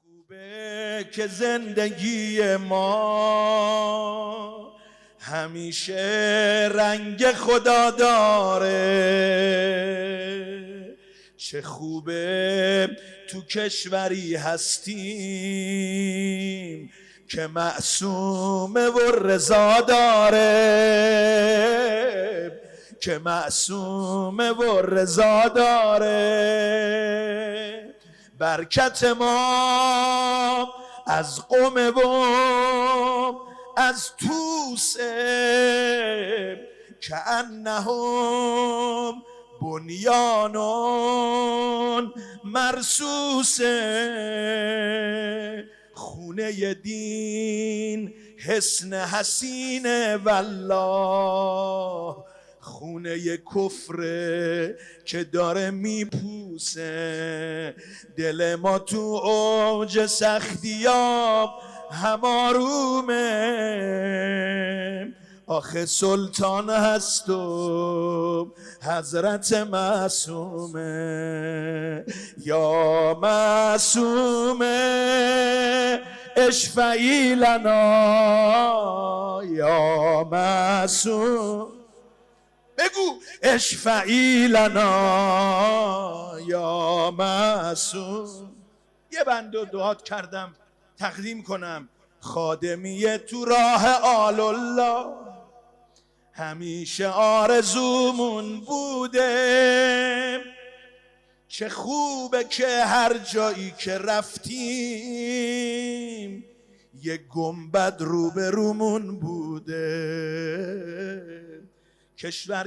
خوبه که زندگی ما همیشه رنگ خدا داره. چه خوبه تو کشوری هستیم که معصومه و رضا داره، که معصومه و رضا داره. برکت ما از قم و از توسه کأنهم بنیان مرصوصه. خونه دین حسن حسینه والله، خونه کفره که داره میپوسه. دل ما تو اوج سختیاب همارومه. آخه سلطان هست و حضرت معصومه. یا معصومه اشفعی لنا، یا معصوم بگو اشفعی لنا یا معصوم. یه بند دعات کردم تقدیم کنم، خادمیه تو راه آل الله. همیشه آرزومون بوده، چه خوبه که هر جایی که رفتیم یه گنبد روبرومون بوده.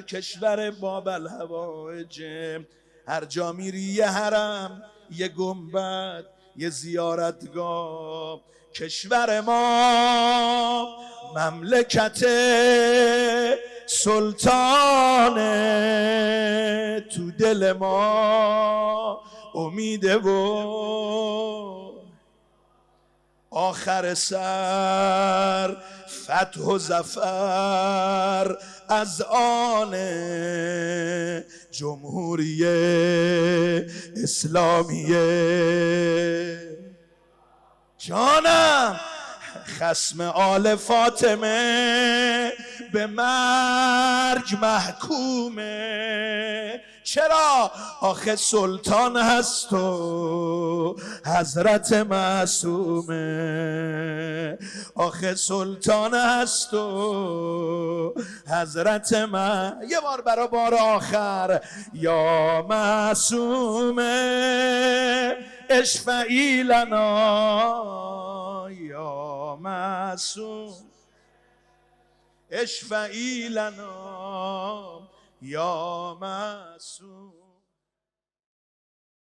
کشور بابل هوایجه، هر جا میری یه حرم، یه گنبد، یه زیارتگاه. کشور ما مملکت سلطانه، تو دل ما امیده و آخر سر فتح و ظفر از آن جمهوری اسلامیه. جانم خصم آل فاطمه به مرگ محکومه. چرا؟ آخه سلطان هست و حضرت معصومه. آخه سلطان هست و حضرت یه بار برا بار آخر، یا معصومه اشفعی لنا، یا معصوم اشفعی لنا یا معصوم.